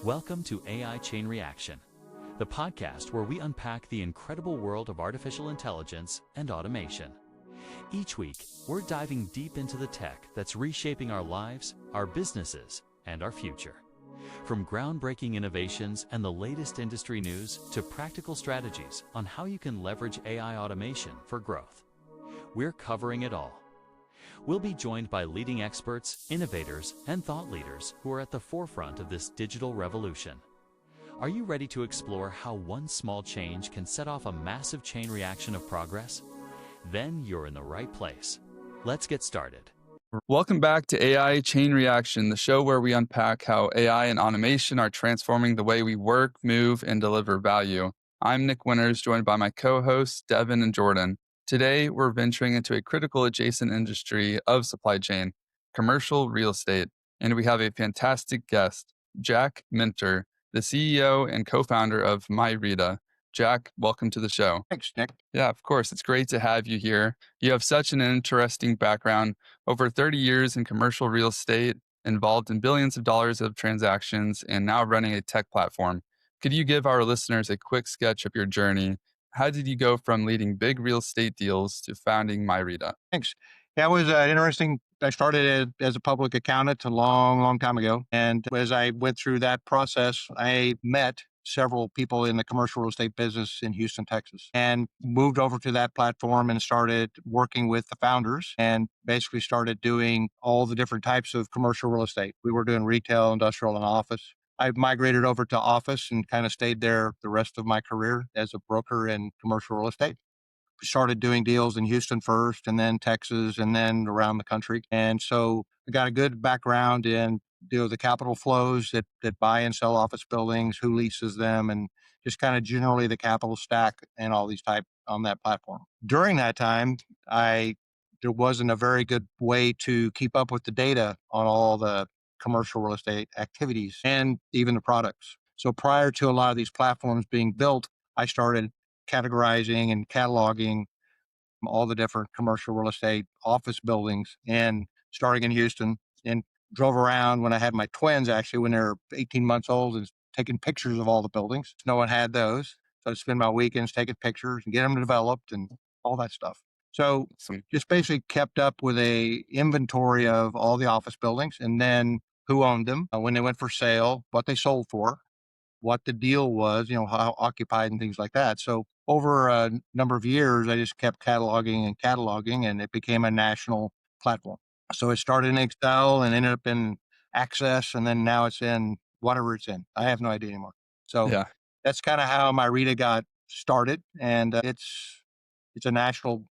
Welcome to AI Chain Reaction, the podcast where we unpack the incredible world of artificial intelligence and automation. Each week, we're diving deep into the tech that's reshaping our lives, our businesses, and our future. From groundbreaking innovations and the latest industry news to practical strategies on how you can leverage AI automation for growth. We're covering it all. We'll be joined by leading experts, innovators, and thought leaders who are at the forefront of this digital revolution. Are you ready to explore how one small change can set off a massive chain reaction of progress? Then you're in the right place. Let's get started. Welcome back to AI Chain Reaction, the show where we unpack how AI and automation are transforming the way we work, move, and deliver value. I'm Nick Winters, joined by my co-hosts, Devon and Jordan. Today, we're venturing into a critical adjacent industry of supply chain, commercial real estate, and we have a fantastic guest, Jack Minter, the CEO and co-founder of MYRETA. Jack, welcome to the show. Thanks, Nick. Yeah, of course. It's great to have you here. You have such an interesting background, over 30 years in commercial real estate, involved in billions of dollars of transactions, and now running a tech platform. Could you give our listeners a quick sketch of your journey? How did you go from leading big real estate deals to founding MYRETA? Thanks. That was interesting. I started as a public accountant a long time ago. And as I went through that process, I met several people in the commercial real estate business in Houston, Texas, and moved over to that platform and started working with the founders and basically started doing all the different types of commercial real estate. We were doing retail, industrial, and office. I migrated over to office and kind of stayed there the rest of my career as a broker in commercial real estate. Started doing deals in Houston first, and then Texas, and then around the country. And so I got a good background in the capital flows that buy and sell office buildings, who leases them, and just kind of generally the capital stack and all these type on that platform. During that time, there wasn't a very good way to keep up with the data on all the commercial real estate activities and even the products. So prior to a lot of these platforms being built, I started categorizing and cataloging all the different commercial real estate office buildings, and starting in Houston, and drove around when I had my twins, actually, when they were 18 months old, and taking pictures of all the buildings. No one had those. So I'd spend my weekends taking pictures and get them developed and all that stuff. So just basically kept up with a inventory of all the office buildings, and then who owned them, when they went for sale, what they sold for, what the deal was, how occupied and things like that. So over a number of years, I just kept cataloging, and it became a national platform. So it started in Excel and ended up in Access, and then now it's in whatever it's in. I have no idea anymore. So that's kind of how MYRETA got started, and it's a national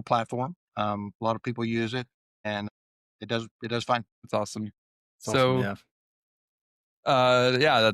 platform. A lot of people use it, and it does fine. That's awesome. That's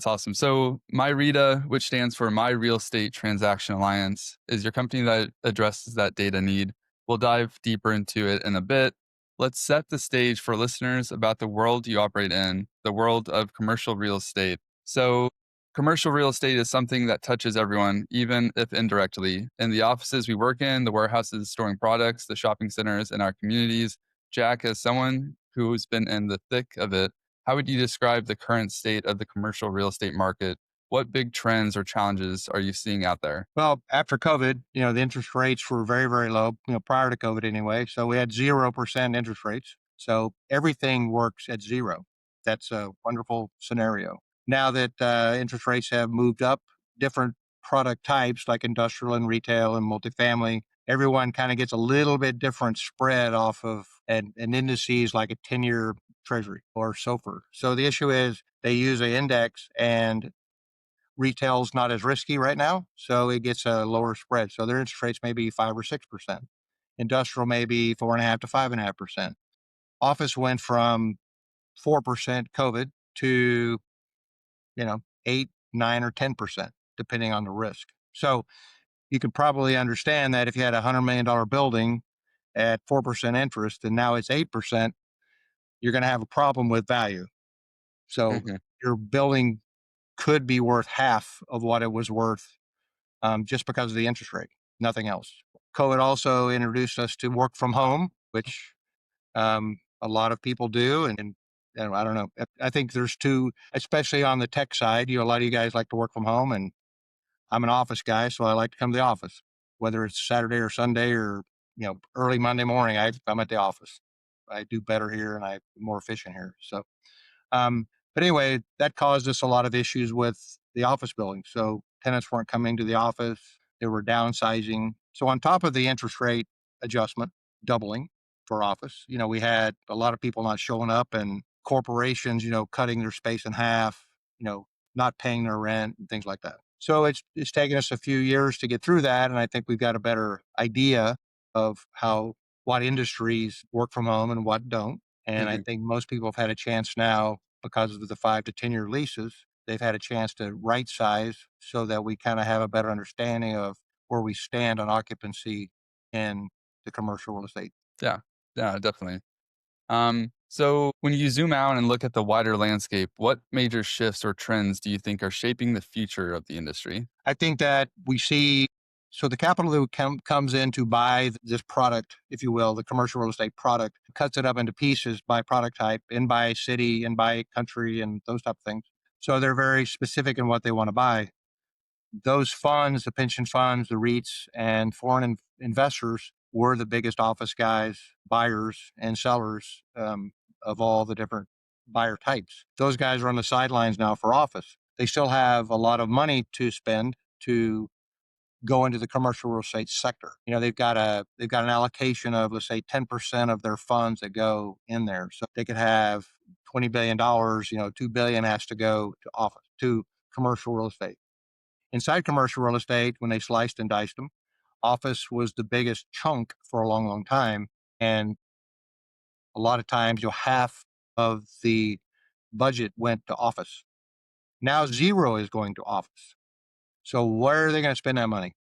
awesome. So MYRETA, which stands for My Real Estate Transaction Alliance, is your company that addresses that data need. We'll dive deeper into it in a bit. Let's set the stage for listeners about the world you operate in, the world of commercial real estate. So commercial real estate is something that touches everyone, even if indirectly. In the offices we work in, the warehouses storing products, the shopping centers, and our communities. Jack, as someone who's been in the thick of it, how would you describe the current state of the commercial real estate market? What big trends or challenges are you seeing out there? Well, after COVID, the interest rates were very, very low, prior to COVID anyway. So we had 0% interest rates. So everything works at zero. That's a wonderful scenario. Now that interest rates have moved up, different product types like industrial and retail and multifamily, everyone kind of gets a little bit different spread off of an indices like a 10-year treasury or SOFR. So the issue is they use an index, and retail's not as risky right now, so it gets a lower spread. So their interest rates may be 5 or 6%. Industrial may be 4.5 to 5.5%. Office went from 4% COVID to 8, 9, or 10%, depending on the risk. So you could probably understand that if you had a $100 million building at 4% interest and now it's 8%, you're going to have a problem with value. So your building could be worth half of what it was worth, just because of the interest rate, nothing else. COVID also introduced us to work from home, which a lot of people do, and And I don't know. I think there's two, especially on the tech side. A lot of you guys like to work from home, and I'm an office guy, so I like to come to the office, whether it's Saturday or Sunday or early Monday morning. I'm at the office. I do better here, and I'm more efficient here. So, but anyway, that caused us a lot of issues with the office building. So tenants weren't coming to the office; they were downsizing. So on top of the interest rate adjustment doubling for office, we had a lot of people not showing up, and corporations, cutting their space in half, not paying their rent and things like that. So it's taken us a few years to get through that, and I think we've got a better idea of what industries work from home and what don't. And I Hmm. think most people have had a chance now, because of the 5 to 10 year leases, they've had a chance to right size so that we kind of have a better understanding of where we stand on occupancy in the commercial real estate. Yeah, yeah, definitely. So when you zoom out and look at the wider landscape, what major shifts or trends do you think are shaping the future of the industry? I think that we see, so the capital that comes in to buy this product, if you will, the commercial real estate product, cuts it up into pieces by product type and by city and by country and those type of things. So they're very specific in what they want to buy. Those funds, the pension funds, the REITs, and foreign investors were the biggest office guys, buyers, and sellers of all the different buyer types. Those guys are on the sidelines now for office. They still have a lot of money to spend to go into the commercial real estate sector. They've got an allocation of, let's say, 10% of their funds that go in there. So they could have $20 billion. $2 billion has to go to office, to commercial real estate. Inside commercial real estate, when they sliced and diced them, office was the biggest chunk for a long, long time. And a lot of times, half of the budget went to office. Now zero is going to office. So where are they going to spend that money?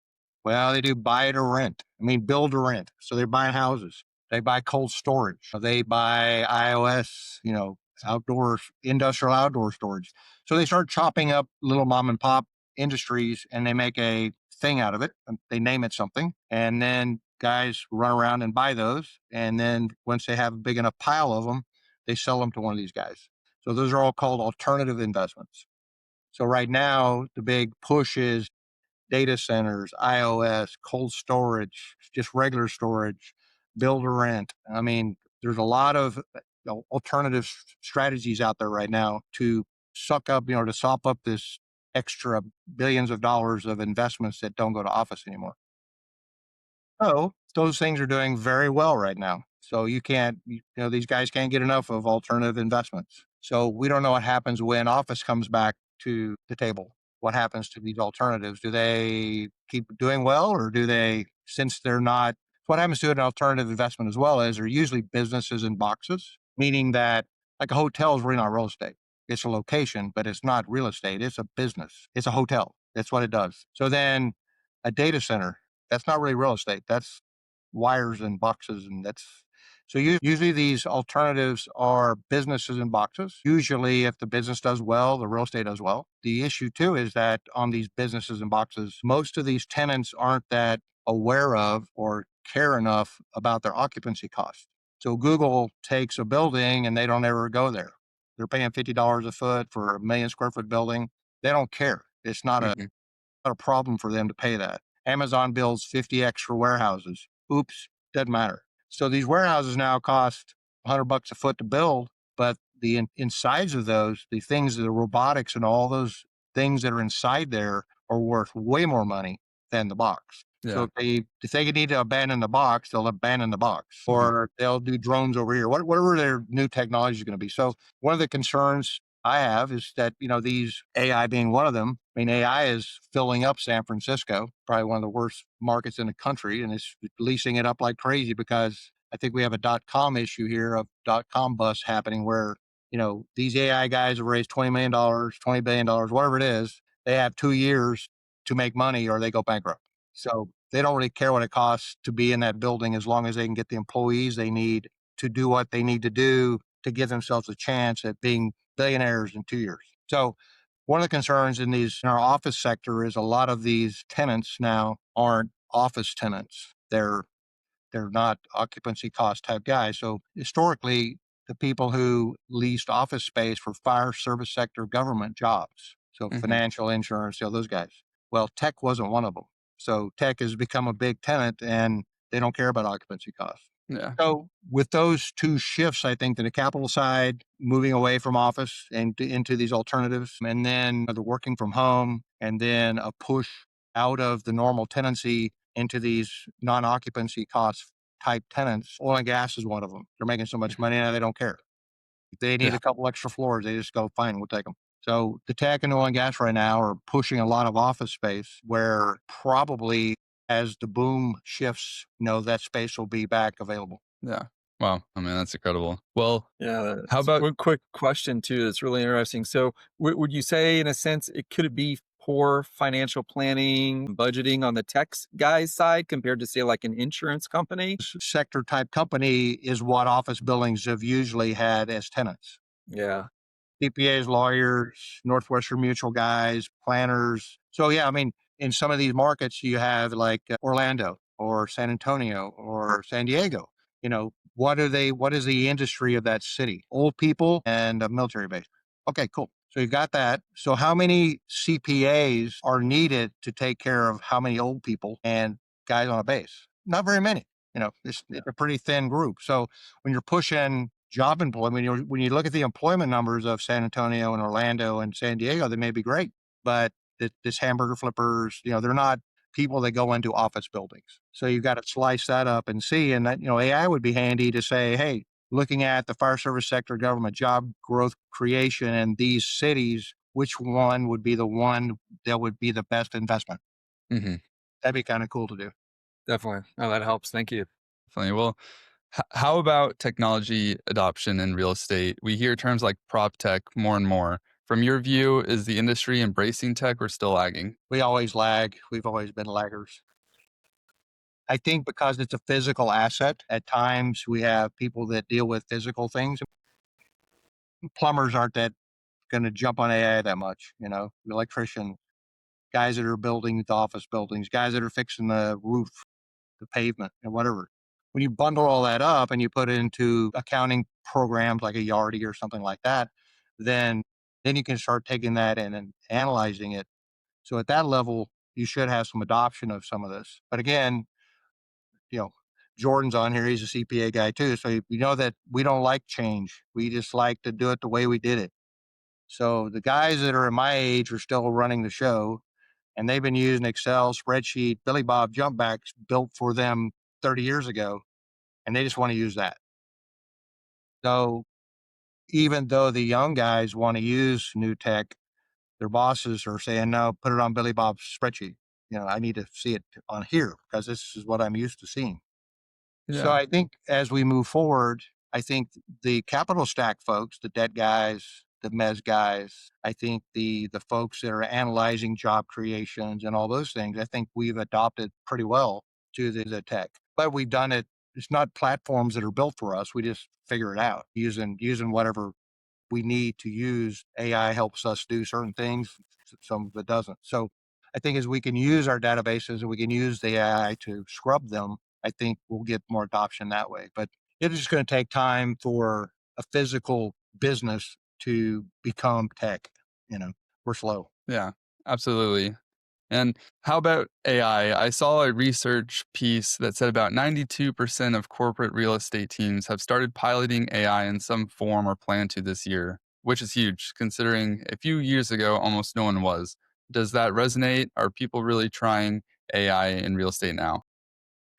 Well, they do buy to rent. Build to rent. So they're buying houses. They buy cold storage. They buy IOS, outdoor, industrial outdoor storage. So they start chopping up little mom and pop industries, and they make a thing out of it. And they name it something. And then guys run around and buy those. And then once they have a big enough pile of them, they sell them to one of these guys. So those are all called alternative investments. So right now, the big push is data centers, iOS, cold storage, just regular storage, build to rent. There's a lot of alternative strategies out there right now to suck up, to sop up this extra billions of dollars of investments that don't go to office anymore. So those things are doing very well right now. So you can't, these guys can't get enough of alternative investments. So we don't know what happens when office comes back to the table. What happens to these alternatives? Do they keep doing well, or do they, since they're not, what happens to an alternative investment as well is they're usually businesses in boxes, meaning that like a hotel is really not real estate. It's a location, but it's not real estate. It's a business. It's a hotel. That's what it does. So then a data center, that's not really real estate. That's wires and boxes, and that's so usually these alternatives are businesses in boxes. Usually, if the business does well, the real estate does well. The issue too is that on these businesses and boxes, most of these tenants aren't that aware of or care enough about their occupancy costs. So Google takes a building and they don't ever go there. They're paying $50 a foot for a 1 million square foot building. They don't care. It's Hmm. not a problem for them to pay that. Amazon builds 50 extra warehouses. Oops, doesn't matter. So these warehouses now cost $100 a foot to build, but the insides of those, the things, the robotics and all those things that are inside there are worth way more money than the box. So Yeah. if they need to abandon the box, they'll abandon the box, Hmm. or they'll do drones over here. Whatever their new technology is going to be. So one of the concerns I have is that, these AI being one of them. AI is filling up San Francisco, probably one of the worst markets in the country, and it's leasing it up like crazy because I think we have a .com issue here of .com bust happening where, these AI guys have raised $20 million, $20 billion, whatever it is. They have 2 years to make money or they go bankrupt. So they don't really care what it costs to be in that building as long as they can get the employees they need to do what they need to do to give themselves a chance at being billionaires in 2 years. So one of the concerns in our office sector is a lot of these tenants now aren't office tenants. They're not occupancy cost type guys. So historically, the people who leased office space for fire service sector government jobs. So Hmm. financial insurance, those guys. Well, tech wasn't one of them. So tech has become a big tenant and they don't care about occupancy costs. Yeah. So with those two shifts, I think that the capital side moving away from office and into these alternatives, and then the working from home, and then a push out of the normal tenancy into these non-occupancy cost type tenants. Oil and gas is one of them. They're making so much money now they don't care. If they need Yeah. a couple extra floors, they just go, fine, we'll take them. So the tech and oil and gas right now are pushing a lot of office space where probably as the boom shifts, that space will be back available. Yeah. Wow. I mean, that's incredible. Well, Yeah, how that's about one quick question too that's really interesting. So, would you say, in a sense, it could be poor financial planning, budgeting on the guy's side compared to, say, like an insurance company? Sector type company is what office buildings have usually had as tenants. Yeah, CPAs, lawyers, Northwestern Mutual guys, planners. So yeah, I mean, in some of these markets, you have like Orlando or San Antonio or San Diego. What are they? What is the industry of that city? Old people and a military base. Okay, cool. So you've got that. So how many CPAs are needed to take care of how many old people and guys on a base? Not very many. It's a pretty thin group. So when you're pushing job employment, when you look at the employment numbers of San Antonio and Orlando and San Diego, they may be great, but this hamburger flippers, they're not people that go into office buildings. So you've got to slice that up and see. And that, AI would be handy to say, hey, looking at the fire service sector, government job growth creation in these cities, which one would be the one that would be the best investment? Mhm, That'd be kind of cool to do. definitely. Oh, that helps. Thank you. definitely. Well, how about technology adoption in real estate? We hear terms like prop tech more and more. From your view, is the industry embracing tech or still lagging? We always lag. We've always been laggers. I think because it's a physical asset, at times we have people that deal with physical things. Plumbers aren't that going to jump on AI that much, electrician, guys that are building the office buildings, guys that are fixing the roof, the pavement, and whatever. When you bundle all that up and you put it into accounting programs like a Yardi or something like that, then you can start taking that and analyzing it. So at that level, you should have some adoption of some of this. But again, you know, Jordan's on here. He's a CPA guy too. So you know that we don't like change. We just like to do it the way we did it. So the guys that are at my age are still running the show and they've been using Excel, spreadsheet, Billy Bob jump backs built for them 30 years ago, and they just want to use that. So even though the young guys want to use new tech, their bosses are saying, no, put it on Billy Bob's spreadsheet. I need to see it on here because this is what I'm used to seeing. So Yeah. I think as we move forward, I think the capital stack folks, the debt guys, the mez guys, I think the folks that are analyzing job creations and all those things, I think we've adopted pretty well to the tech. But we've done it. It's not platforms that are built for us. We just figure it out using whatever we need to use. AI helps us do certain things, some of it doesn't. So I think as we can use our databases and we can use the AI to scrub them, I think we'll get more adoption that way. But it is going to take time for a physical business to become tech. We're slow. Yeah, absolutely. And how about AI? I saw a research piece that said about 92% of corporate real estate teams have started piloting AI in some form or plan to this year, which is huge considering a few years ago almost no one was. Does that resonate? Are people really trying AI in real estate now?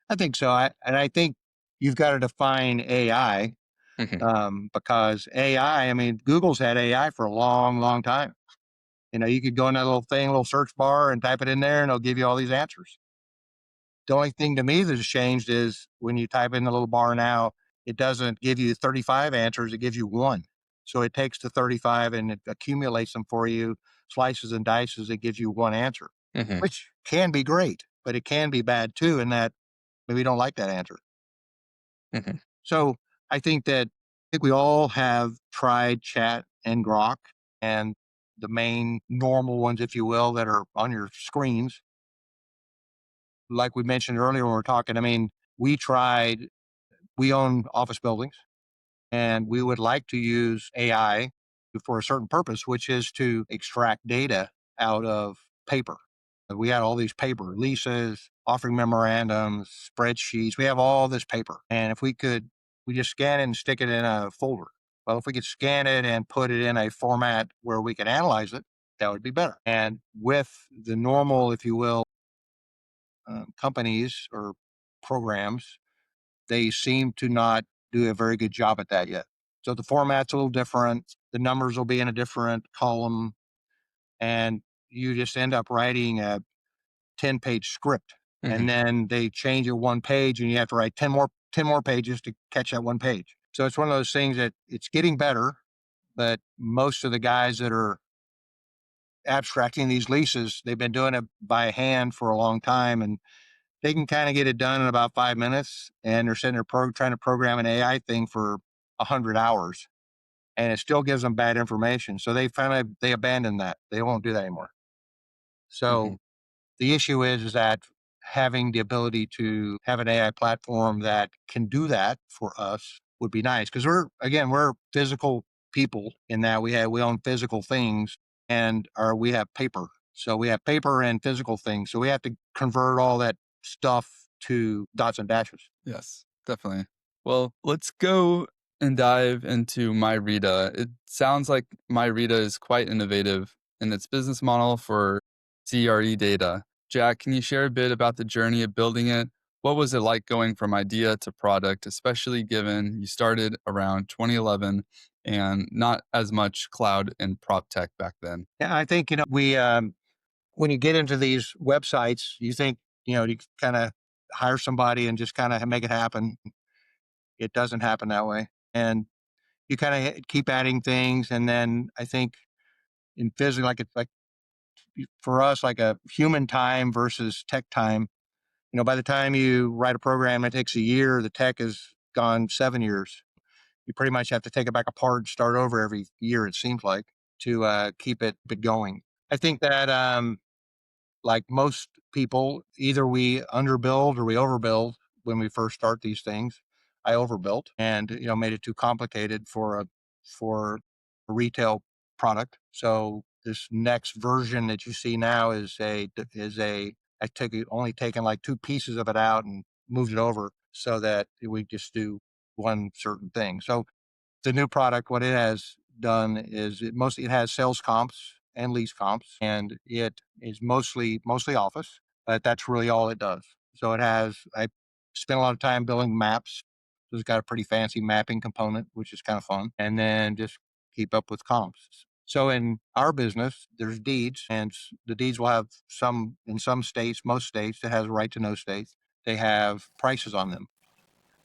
I think so. I think you've got to define AI Mhm. because AI, I mean, Google's had AI for a long, long time. You could go in that little thing, little search bar and type it in there and it'll give you all these answers. The only thing to me that's changed is when you type in the little bar now, it doesn't give you 35 answers, it gives you one. So it takes the 35 and it accumulates them for you, slices and dices, it gives you one answer, Mhm. which can be great, but it can be bad too, in that maybe you don't like that answer. Mhm. So I think we all have tried chat and Grok and the main normal ones, if you will, that are on your screens. Like we mentioned earlier when we were talking, I mean, we own office buildings. And we would like to use AI for a certain purpose, which is to extract data out of paper. We had all these paper leases, offering memorandums, spreadsheets. We have all this paper. And if we just scan it and stick it in a folder. Well, if we could scan it and put it in a format where we can analyze it, that would be better. And with the normal, if you will, companies or programs, they seem to not do a very good job at that yet. So the format's a little different. The numbers will be in a different column, and you just end up writing a 10-page script. Mhm. And then they change it one page, and you have to write 10 more pages to catch that one page. So it's one of those things that it's getting better, but most of the guys that are abstracting these leases, they've been doing it by hand for a long time, and they can kind of get it done in about 5 minutes. And they're sitting there trying to program an AI thing for 100 hours, and it still gives them bad information. So they abandon that. They won't do that anymore. Mhm. So the issue is that having the ability to have an AI platform that can do that for us would be nice, because we're physical people in that we own physical things, and we have paper. So we have paper and physical things. So we have to convert all that stuff to dots and dashes. Yes, definitely. Well, let's go and dive into MyRETA. It sounds like MyRETA is quite innovative in its business model for CRE data. Jack, can you share a bit about the journey of building it? What was it like going from idea to product, especially given you started around 2011 and not as much cloud and prop tech back then? Yeah, I think, we, when you get into these websites, you think, you kind of hire somebody and just kind of make it happen. It doesn't happen that way. And you kind of keep adding things. And then I think in physics, like for us, like a human time versus tech time, by the time you write a program, it takes a year. The tech is gone 7 years. You pretty much have to take it back apart and start over every year, it seems like, to keep it going. I think that like most people, either we underbuild or we overbuild when we first start these things. I overbuilt and made it too complicated for a retail product. So this next version that you see now is I took it only taken like two pieces of it out and moved it over so that we just do one certain thing. So the new product, what it has done is it has sales comps and lease comps, and it is mostly office, but that's really all it does. So I spent a lot of time building maps. So it's got a pretty fancy mapping component, which is kind of fun, and then just keep up with comps. So in our business, there's deeds, and the deeds will have in some states, most states, it has a right to know states. They have prices on them,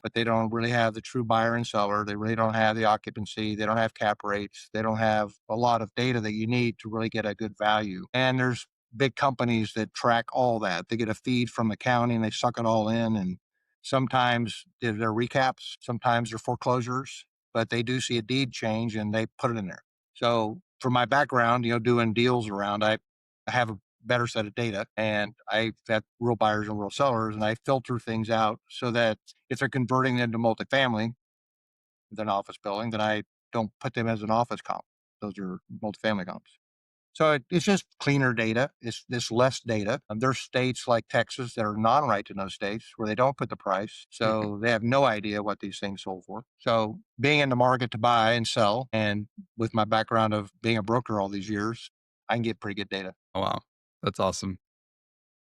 but they don't really have the true buyer and seller. They really don't have the occupancy. They don't have cap rates. They don't have a lot of data that you need to really get a good value. And there's big companies that track all that. They get a feed from the county and they suck it all in. And sometimes they're recaps, sometimes they're foreclosures, but they do see a deed change and they put it in there. So for my background, doing deals around, I have a better set of data, and I've got real buyers and real sellers, and I filter things out so that if they're converting them to multifamily, than office building, then I don't put them as an office comp. Those are multifamily comps. So it's just cleaner data. It's this less data. There's states like Texas that are non-right to know states where they don't put the price. So they have no idea what these things sold for. So being in the market to buy and sell, and with my background of being a broker all these years, I can get pretty good data. Oh, wow. That's awesome.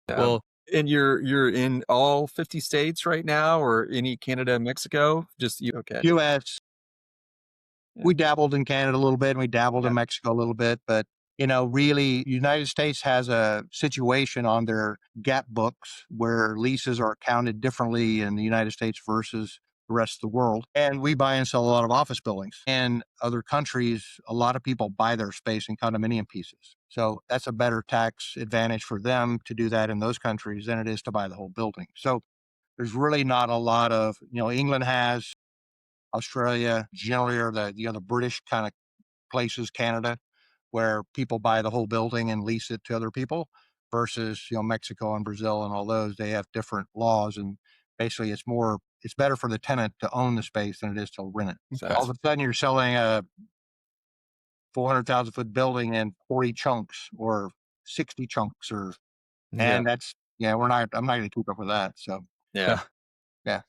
Yeah. Well, And you're in all 50 states right now, or any Canada, Mexico? Just you? Okay. US, Yeah. we dabbled in Canada a little bit and we dabbled Yeah. in Mexico a little bit, but really, United States has a situation on their gap books where leases are counted differently in the United States versus the rest of the world. And we buy and sell a lot of office buildings. In other countries, a lot of people buy their space in condominium pieces. So that's a better tax advantage for them to do that in those countries than it is to buy the whole building. So there's really not a lot of, England has, Australia generally are the British kind of places, Canada, where people buy the whole building and lease it to other people versus, Mexico and Brazil and all those, they have different laws. And basically it's more it's better for the tenant to own the space than it is to rent it. Okay. All of a sudden, you're selling a 400,000 foot building in 40 chunks or 60 chunks, Yeah. and I'm not going to keep up with that. So, Yeah. yeah.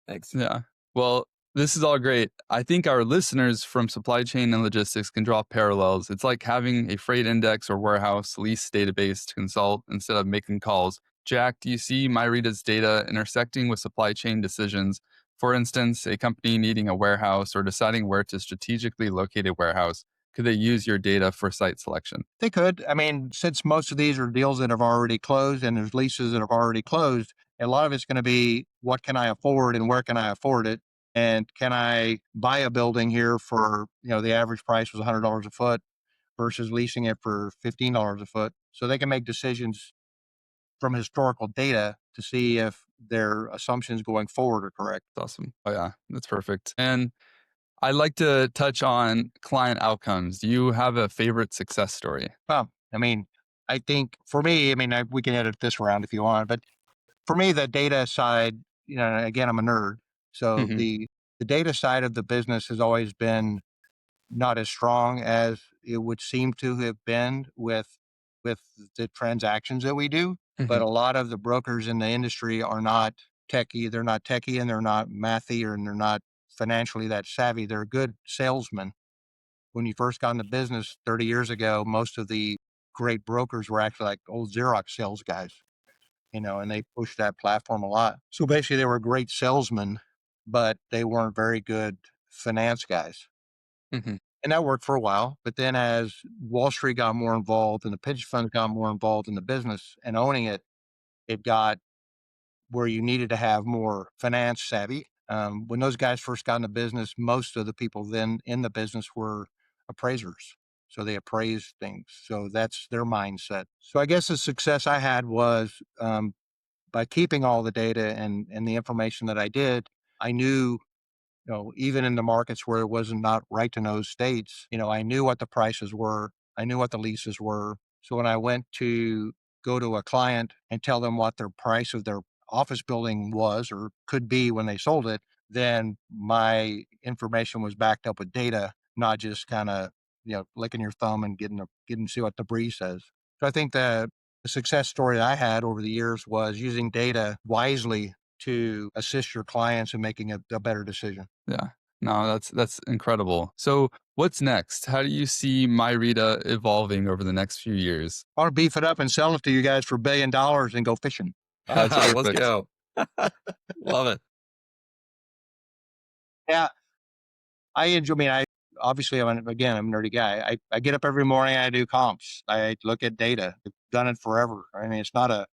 Thanks. Yeah. Well, this is all great. I think our listeners from supply chain and logistics can draw parallels. It's like having a freight index or warehouse lease database to consult instead of making calls. Jack, do you see MyRETA's data intersecting with supply chain decisions? For instance, a company needing a warehouse or deciding where to strategically locate a warehouse, could they use your data for site selection? They could. I mean, since most of these are deals that have already closed and there's leases that have already closed, a lot of it's going to be what can I afford and where can I afford it? And can I buy a building here for, the average price was $100 a foot versus leasing it for $15 a foot. So they can make decisions from historical data to see if their assumptions going forward are correct. That's awesome. Oh, yeah, that's perfect. And I'd like to touch on client outcomes. Do you have a favorite success story? Well, I mean, I think for me, we can edit this around if you want, but for me, the data side, again, I'm a nerd. So Mhm. the data side of the business has always been not as strong as it would seem to have been with the transactions that we do. But Mhm. a lot of the brokers in the industry are not techie. They're not techie and they're not mathy and they're not financially that savvy. They're good salesmen. When you first got in the business 30 years ago, most of the great brokers were actually like old Xerox sales guys, and they pushed that platform a lot. So basically, they were great salesmen, but they weren't very good finance guys. Mhm. And that worked for a while. But then as Wall Street got more involved and the pension funds got more involved in the business and owning it, it got where you needed to have more finance savvy. When those guys first got in the business, most of the people then in the business were appraisers. So they appraised things. So that's their mindset. So I guess the success I had was by keeping all the data and the information that I did, I knew, even in the markets where it wasn't not right to know states, I knew what the prices were. I knew what the leases were. So when I went to go to a client and tell them what their price of their office building was or could be when they sold it, then my information was backed up with data, not just kind of, licking your thumb and getting to see what the breeze says. So I think the success story I had over the years was using data wisely to assist your clients in making a better decision. Yeah. No, that's incredible. So, what's next? How do you see MyRETA evolving over the next few years? I want to beef it up and sell it to you guys for $1 billion and go fishing. That's Let's perfect. go. Love it. Yeah, I enjoy. I obviously I'm a nerdy guy. I get up every morning. I do comps. I look at data. I've done it forever. It's not a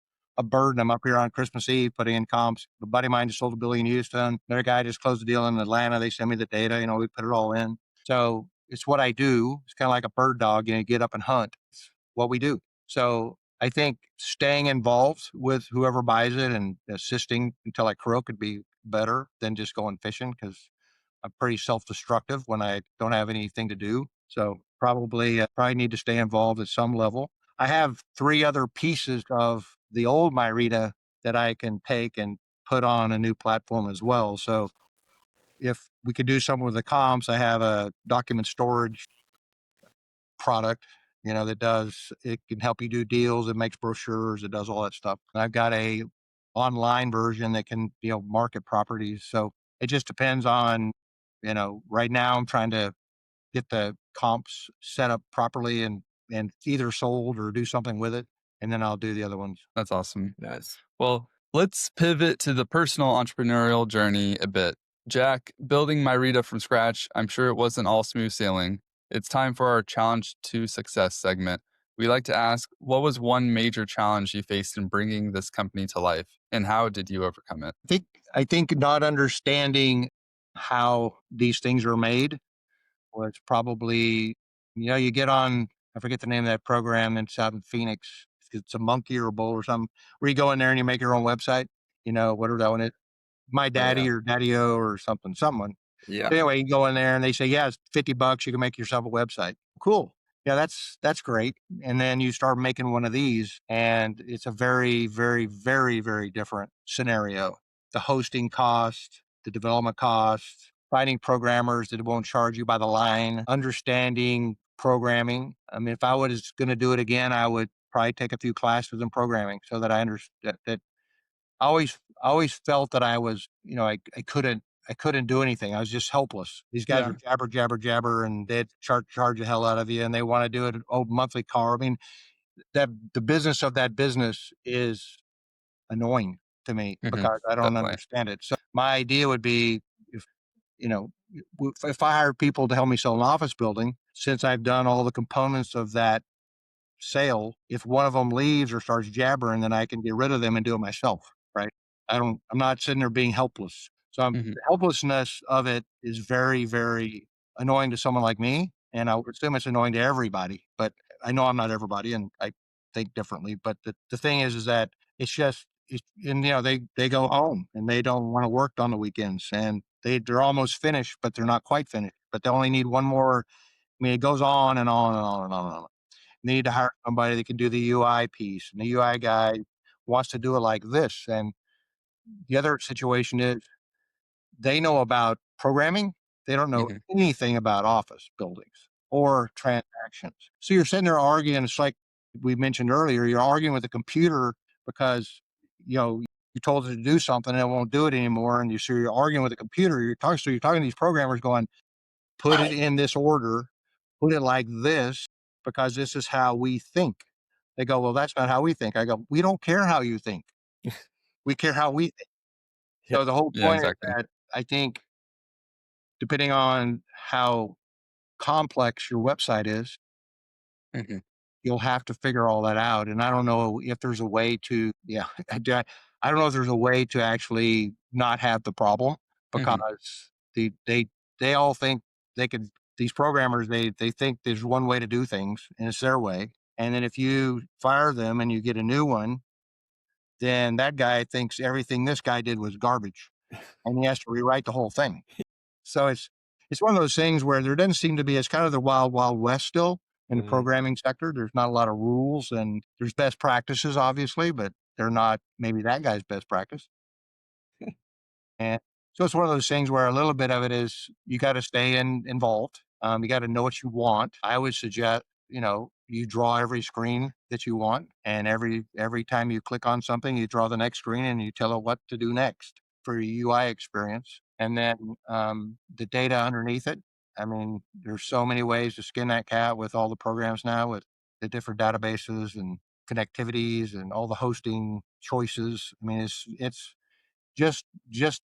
burden. I'm up here on Christmas Eve putting in comps. A buddy of mine just sold a building in Houston. Another guy just closed a deal in Atlanta. They send me the data. We put it all in. So it's what I do. It's kind of like a bird dog. You get up and hunt. It's what we do. So I think staying involved with whoever buys it and assisting until I croak would be better than just going fishing because I'm pretty self-destructive when I don't have anything to do. So probably need to stay involved at some level. I have 3 other pieces of the old MyRETA that I can take and put on a new platform as well. So if we could do something with the comps, I have a document storage product, it can help you do deals. It makes brochures. It does all that stuff. And I've got a online version that can, market properties. So it just depends on, right now I'm trying to get the comps set up properly and either sold or do something with it. And then I'll do the other ones. That's awesome. Nice. Well, let's pivot to the personal entrepreneurial journey a bit. Jack, building MyRETA from scratch, I'm sure it wasn't all smooth sailing. It's time for our challenge to success segment. We like to ask, what was one major challenge you faced in bringing this company to life, and how did you overcome it? I think not understanding how these things are made was probably, you get on, I forget the name of that program. It's out in Phoenix. It's a monkey or a bull or something where you go in there and you make your own website, whatever that one is. My Oh, Daddy yeah. or Daddy-O or something, someone. Yeah. But anyway, you go in there and they say, yeah, it's $50. You can make yourself a website. Cool. Yeah, that's great. And then you start making one of these and it's a very, very, very, very different scenario. the hosting cost, the development costs, finding programmers that won't charge you by the line, understanding programming. I mean, if I was going to do it again, I would probably take a few classes in programming so that I understand that I always felt that I was, I couldn't do anything. I was just helpless. These guys Yeah. are jabber, jabber, jabber, and they'd charge the hell out of you, and they want to do it monthly car. I mean, that the business of that business is annoying to me Hmm. because I don't Definitely. understand it. So my idea would be if you know if I hired people to help me sell an office building, since I've done all the components of that sale, if one of them leaves or starts jabbering, then I can get rid of them and do it myself, right? I'm not sitting there being helpless. So Hmm. the helplessness of it is very, very annoying to someone like me. And I would assume it's annoying to everybody, but I know I'm not everybody and I think differently. But the thing is that it's just, and they go home and they don't want to work on the weekends and they're almost finished, but they're not quite finished, but they only need one more. I mean, it goes on and on and on and on and on. Need to hire somebody that can do the UI piece, and the UI guy wants to do it like this. And the other situation is they know about programming, they don't know Hmm. anything about office buildings or transactions. So you're sitting there arguing. It's like we mentioned earlier, you're arguing with the computer because you told it to do something and it won't do it anymore. And you're arguing with the computer. You're talking to these programmers going, put it in this order, put it like this, because this is how we think. They go, well, that's not how we think. I go, we don't care how you think. We care how we think. Yeah. So the whole Yeah, point is exactly. that I think depending on how complex your website is, Hmm. you'll have to figure all that out. And I don't know if there's a way to, yeah, I don't know if there's a way to actually not have the problem Hmm. because they all think they could, these programmers, they think there's one way to do things and it's their way. And then if you fire them and you get a new one, then that guy thinks everything this guy did was garbage and he has to rewrite the whole thing. So it's one of those things where there doesn't seem to be. It's kind of the wild wild west still in the Mhm. programming sector. There's not a lot of rules, and there's best practices, obviously, but they're not maybe that guy's best practice. And so it's one of those things where a little bit of it is you got to stay involved. You got to know what you want. I would suggest, you draw every screen that you want, and every time you click on something, you draw the next screen and you tell it what to do next for your UI experience. And then the data underneath it. I mean, there's so many ways to skin that cat with all the programs now with the different databases and connectivities and all the hosting choices. I mean, it's just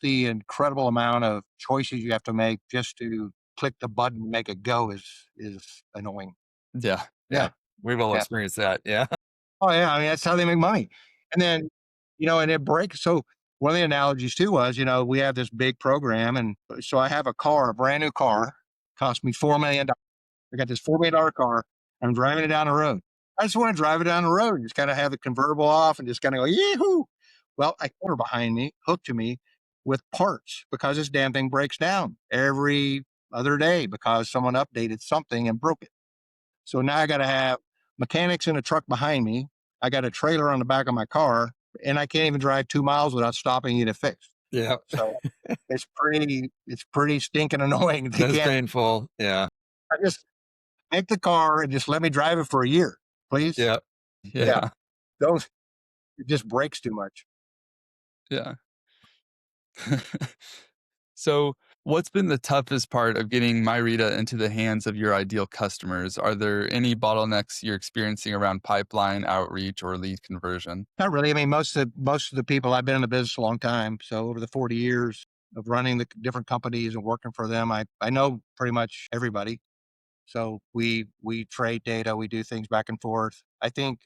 the incredible amount of choices you have to make just to click the button and make it go is annoying. Yeah. Yeah, Yeah. We've all yeah. experienced that. Yeah. Oh yeah, I mean that's how they make money. And then, and it breaks. So one of the analogies too was, we have this big program, and so I have a brand new car, cost me $4 million. I got this $4 million car. I'm driving it down the road. I just want to drive it down the road. Just kind of have the convertible off and just kind of go, yee-hoo. Well, I got her behind me, hooked to me with parts because this damn thing breaks down every other day because someone updated something and broke it. So now I got to have mechanics in a truck behind me. I got a trailer on the back of my car, and I can't even drive 2 miles without stopping it to fix. Yeah. So it's pretty stinking annoying. They That's can't. painful. Yeah. I just take the car and just let me drive it for a year, please. Yeah. Yeah, Yeah. don't. It just breaks too much. Yeah. So, what's been the toughest part of getting MyRETA into the hands of your ideal customers? Are there any bottlenecks you're experiencing around pipeline outreach or lead conversion? Not really. I mean, most of the people, I've been in the business a long time. So over the 40 years of running the different companies and working for them, I know pretty much everybody. So we trade data, we do things back and forth. I think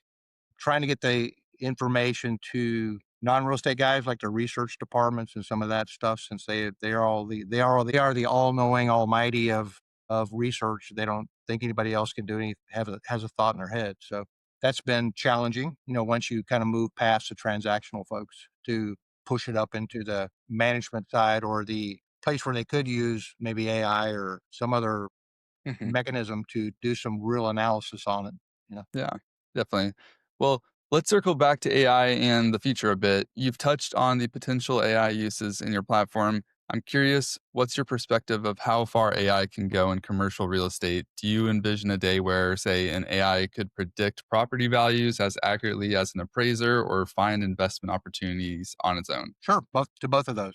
trying to get the information to non-real estate guys like the research departments and some of that stuff, since they are the all-knowing almighty of research. They don't think anybody else can do any has a thought in their head. So that's been challenging, once you kind of move past the transactional folks to push it up into the management side or the place where they could use maybe AI or some other Mhm. mechanism to do some real analysis on it. Yeah, definitely. Well, Let's circle back to AI and the future a bit. You've touched on the potential AI uses in your platform. I'm curious, what's your perspective of how far AI can go in commercial real estate? Do you envision a day where, say, an AI could predict property values as accurately as an appraiser or find investment opportunities on its own? Sure, both of those.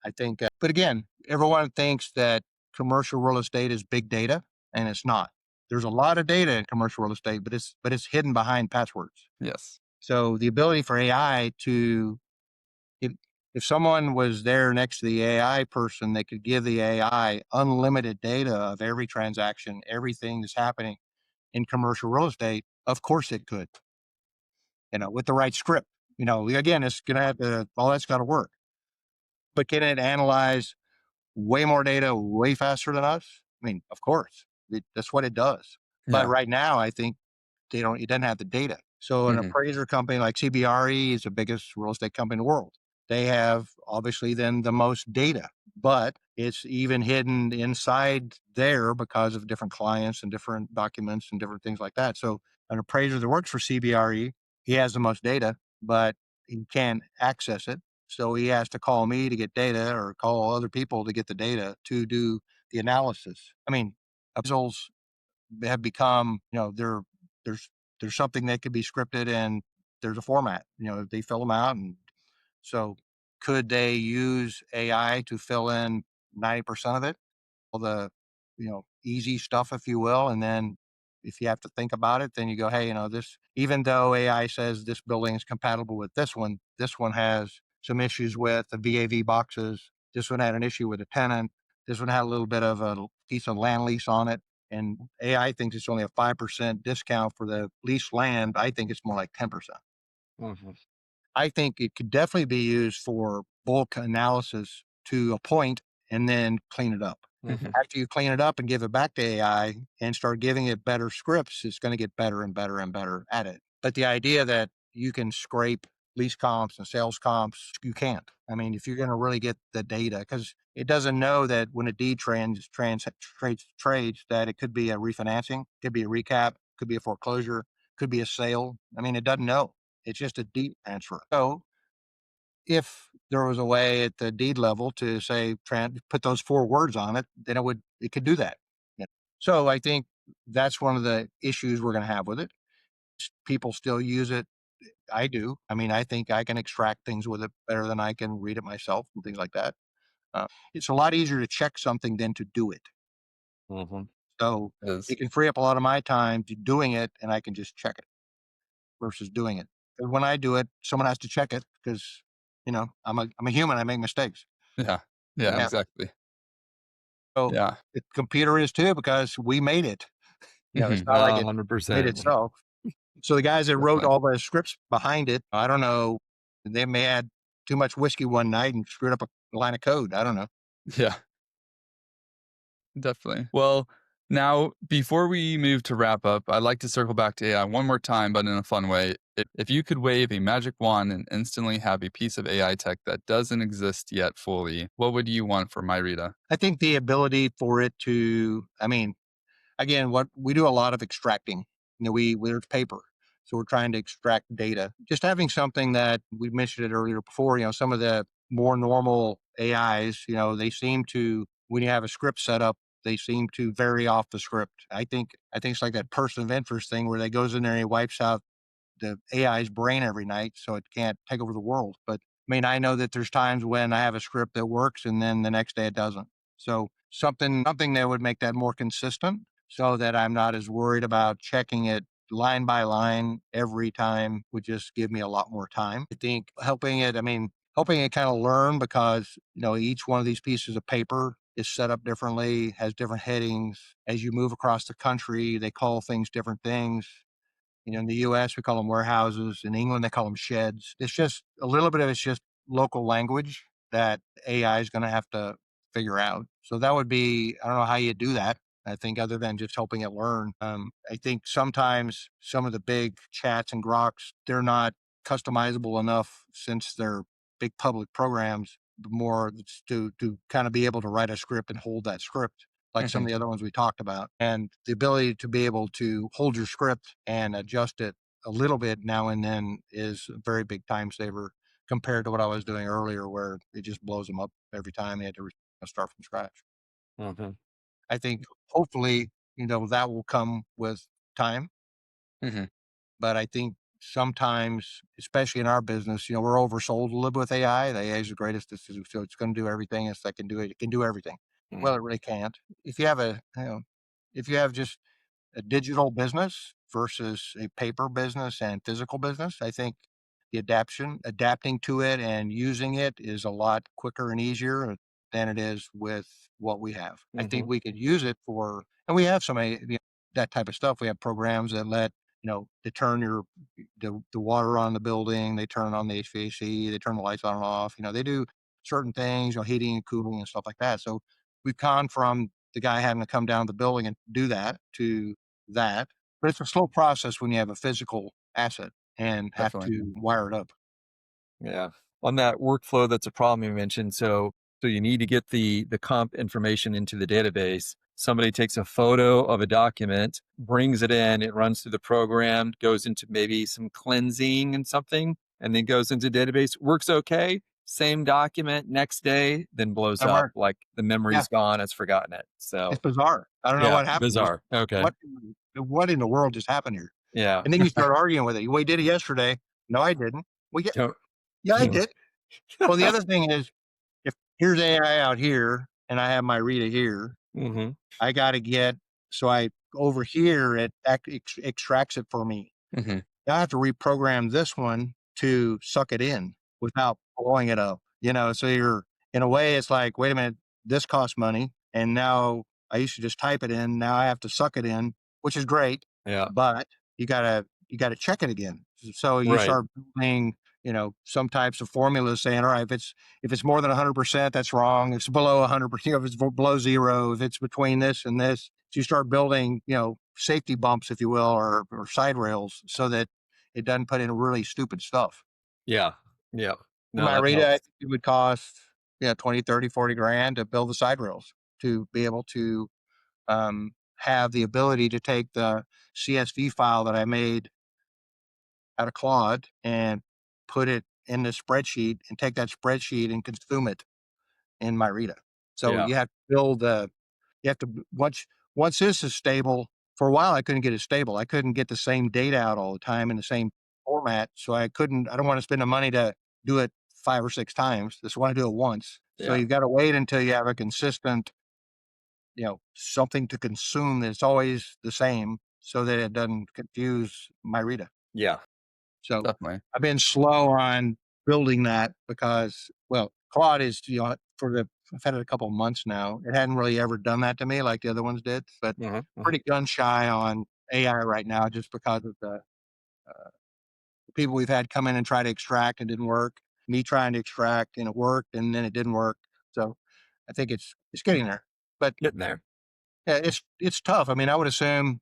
I think, but again, everyone thinks that commercial real estate is big data, and it's not. There's a lot of data in commercial real estate, but it's hidden behind passwords. Yes. So the ability for AI to, if, if someone was there next to the AI person, they could give the AI unlimited data of every transaction, everything that's happening in commercial real estate. Of course it could, with the right script. Again, it's going to have to, all that's got to work. But can it analyze way more data way faster than us? I mean, of course, that's what it does. But Yeah. right now, I think it doesn't have the data. So an appraiser company like CBRE is the biggest real estate company in the world. They have obviously then the most data, but it's even hidden inside there because of different clients and different documents and different things like that. So an appraiser that works for CBRE, he has the most data, but he can't access it. So he has to call me to get data or call other people to get the data to do the analysis. I mean, appraisals have become, there's there's something that could be scripted and there's a format. They fill them out, and so could they use AI to fill in 90% of it? All the, easy stuff, if you will. And then if you have to think about it, then you go, hey, this, even though AI says this building is compatible with this one has some issues with the VAV boxes. This one had an issue with a tenant. This one had a little bit of a piece of land lease on it. And AI thinks it's only a 5% discount for the leased land. I think it's more like 10%. Mhm. I think it could definitely be used for bulk analysis to a point and then clean it up. Mhm. After you clean it up and give it back to AI and start giving it better scripts, it's going to get better and better and better at it. But the idea that you can scrape lease comps and sales comps, you can't. I mean, if you're going to really get the data, because it doesn't know that when a deed trades, that it could be a refinancing, could be a recap, could be a foreclosure, could be a sale. I mean, it doesn't know. It's just a deed transfer. So if there was a way at the deed level to say put those 4 words on it, then it could do that. Yeah. So I think that's one of the issues we're going to have with it. People still use it. I do. I mean, I think I can extract things with it better than I can read it myself and things like that. It's a lot easier to check something than to do it. Mhm. So It is. it can free up a lot of my time to doing it, and I can just check it versus doing it. And when I do it, someone has to check it because I'm a human. I make mistakes. Yeah. Yeah, Yeah. exactly. So Yeah. the computer is too because we made it. It's not like it made 100%. itself. So the guys that wrote Definitely. all the scripts behind it, I don't know, they may had too much whiskey one night and screwed up a line of code. I don't know. Yeah. Definitely. Well, now before we move to wrap up, I'd like to circle back to AI one more time, but in a fun way. If you could wave a magic wand and instantly have a piece of AI tech that doesn't exist yet fully, what would you want for MyRETA? I think the ability for it to, I mean, again, what we do a lot of extracting. There's paper, so we're trying to extract data. Just having something that we mentioned it earlier before. Some of the more normal AIs, they seem to, when you have a script set up, they seem to vary off the script. I think it's like that person of interest thing where they goes in there and he wipes out the AI's brain every night so it can't take over the world. But I mean, I know that there's times when I have a script that works and then the next day it doesn't. So something that would make that more consistent so that I'm not as worried about checking it line by line every time would just give me a lot more time. I think helping it kind of learn because, each one of these pieces of paper is set up differently, has different headings. As you move across the country, they call things different things. In the US, we call them warehouses. In England, they call them sheds. It's just a little bit of it's just local language that AI is going to have to figure out. So that would be, I don't know how you do that. I think other than just helping it learn. I think sometimes some of the big chats and groks, they're not customizable enough since they're big public programs, more to kind of be able to write a script and hold that script like some of Mhm. the other ones we talked about. And the ability to be able to hold your script and adjust it a little bit now and then is a very big time saver compared to what I was doing earlier, where it just blows them up every time. They had to start from scratch. Mhm. I think hopefully, that will come with time. Hmm. But I think sometimes, especially in our business, we're oversold a little bit with AI. The AI is the greatest. So it's going to do everything. It's like, can do it. It can do everything. Well, Mm. it really can't. If you have if you have just a digital business versus a paper business and physical business, I think adapting to it and using it is a lot quicker and easier than it is with what we have. I think Mhm. we could use it and we have that type of stuff. We have programs that let, to turn the water on the building, they turn on the HVAC, they turn the lights on and off, they do certain things, heating and cooling and stuff like that. So we've gone from the guy having to come down to the building and do that to that. But it's a slow process when you have a physical asset and have Definitely. to wire it up. Yeah. On that workflow, that's a problem you mentioned. So you need to get the comp information into the database. Somebody takes a photo of a document, brings it in, it runs through the program, goes into maybe some cleansing and something, and then goes into database. Works okay. Same document next day, then blows That up work. like the Yeah, memory's gone, it's forgotten it. it's So bizarre. I don't know yeah, what happened. bizarre. Okay. What what in the world just happened here? Yeah. And then you start arguing with it. Well, you did it yesterday. No, I didn't. Well, yeah, Don't- yeah, I did. Well, the other thing is, if here's AI out here and I have my Rita here, Mhm. I got to get, so I over here, extracts it for me. Hmm. Now I have to reprogram this one to suck it in without blowing it up. So in a way, it's like, wait a minute, this costs money. And now I used to just type it in. Now I have to suck it in, which is great, Yeah. but you gotta check it again. So you Right. start building, some types of formulas saying, all right, if it's more than 100%, that's wrong. If it's below 100%, if it's below zero, if it's between this and this, so you start building, safety bumps, if you will, or side rails, so that it doesn't put in really stupid stuff. Yeah. Yeah. In No, my that Rita, I helps. think it would cost, 20, 30, 40 grand to build the side rails to be able to have the ability to take the CSV file that I made out of Claude and put it in the spreadsheet and take that spreadsheet and consume it in MyReta. So Yeah. you have to you have to, once this is stable, for a while, I couldn't get it stable. I couldn't get the same data out all the time in the same format. So I don't want to spend the money to do it 5 or 6 times. Just want to do it once. So Yeah. you've got to wait until you have a consistent, something to consume that's always the same so that it doesn't confuse MyReta. Yeah. So Definitely. I've been slow on building that because, well, Claude is, I've had it a couple of months now. It hadn't really ever done that to me like the other ones did, but Mhm. Mhm. pretty gun shy on AI right now just because of uh, the people we've had come in and try to extract and didn't work. Me trying to extract and it worked and then it didn't work. So I think it's getting there, but Getting there. yeah, it's tough. I mean, I would assume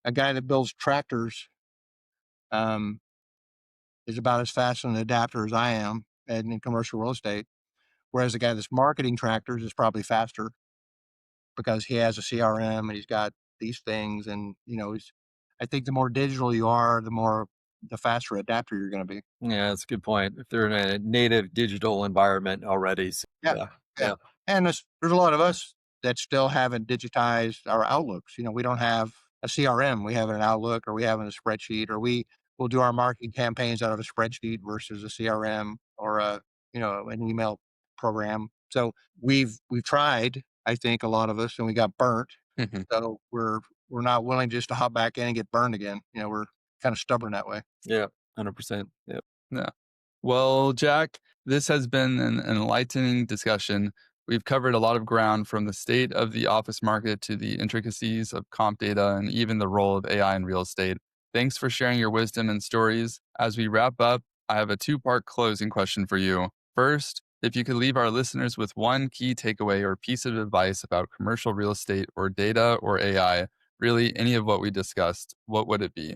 a guy that builds tractors um, is about as fast on an adapter as I am in commercial real estate. Whereas the guy that's marketing tractors is probably faster because he has a CRM and he's got these things. And, I think the more digital you are, the faster adapter you're going to be. Yeah, that's a good point. If they're in a native digital environment already. So, Yeah. yeah. Yeah. Yeah. And there's a lot of us that still haven't digitized our outlooks. We don't have a CRM. We have an Outlook or we have it in a spreadsheet, or we will do our marketing campaigns out of a spreadsheet versus a CRM or an email program. So we've tried, I think, a lot of us, and we got burnt. Hmm. So we're not willing just to hop back in and get burned again. We're kind of stubborn that way. Yeah. 100%. Yep. Yeah. Well, Jack, this has been an enlightening discussion. We've covered a lot of ground from the state of the office market to the intricacies of comp data and even the role of AI in real estate. Thanks for sharing your wisdom and stories. As we wrap up, I have a two-part closing question for you. First, if you could leave our listeners with one key takeaway or piece of advice about commercial real estate or data or AI, really any of what we discussed, what would it be?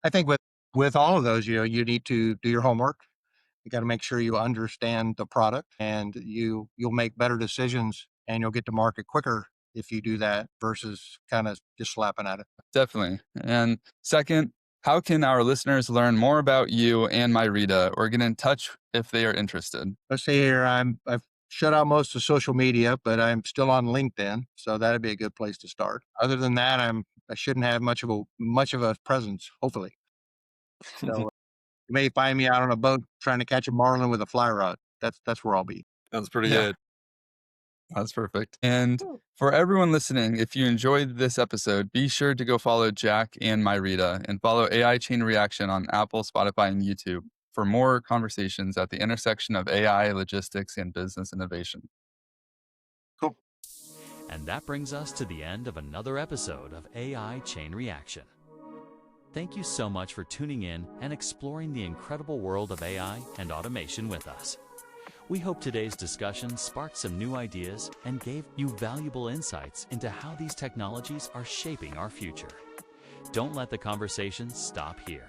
I think with all of those, you need to do your homework. You got to make sure you understand the product, and you'll make better decisions and you'll get to market quicker if you do that versus kind of just slapping at it. Definitely. And second, how can our listeners learn more about you and MYRETA or get in touch if they are interested? Let's see here. I've shut out most of social media, but I'm still on LinkedIn, so that'd be a good place to start. Other than that, I shouldn't have much of a presence, hopefully. So you may find me out on a boat trying to catch a marlin with a fly rod. That's where I'll be. Sounds pretty Yeah. good. That's perfect. And for everyone listening, if you enjoyed this episode, be sure to go follow Jack and MYRETA and follow AI Chain Reaction on Apple, Spotify, and YouTube for more conversations at the intersection of AI, logistics, and business innovation. Cool. And that brings us to the end of another episode of AI Chain Reaction. Thank you so much for tuning in and exploring the incredible world of AI and automation with us. We hope today's discussion sparked some new ideas and gave you valuable insights into how these technologies are shaping our future. Don't let the conversation stop here.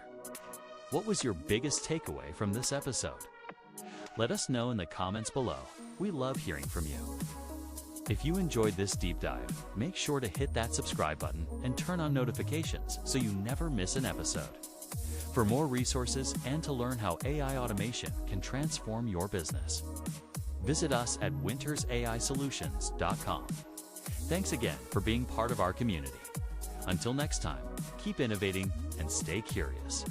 What was your biggest takeaway from this episode? Let us know in the comments below. We love hearing from you. If you enjoyed this deep dive, make sure to hit that subscribe button and turn on notifications so you never miss an episode. For more resources and to learn how AI automation can transform your business, visit us at wintersAIsolutions.com. Thanks again for being part of our community. Until next time, keep innovating and stay curious.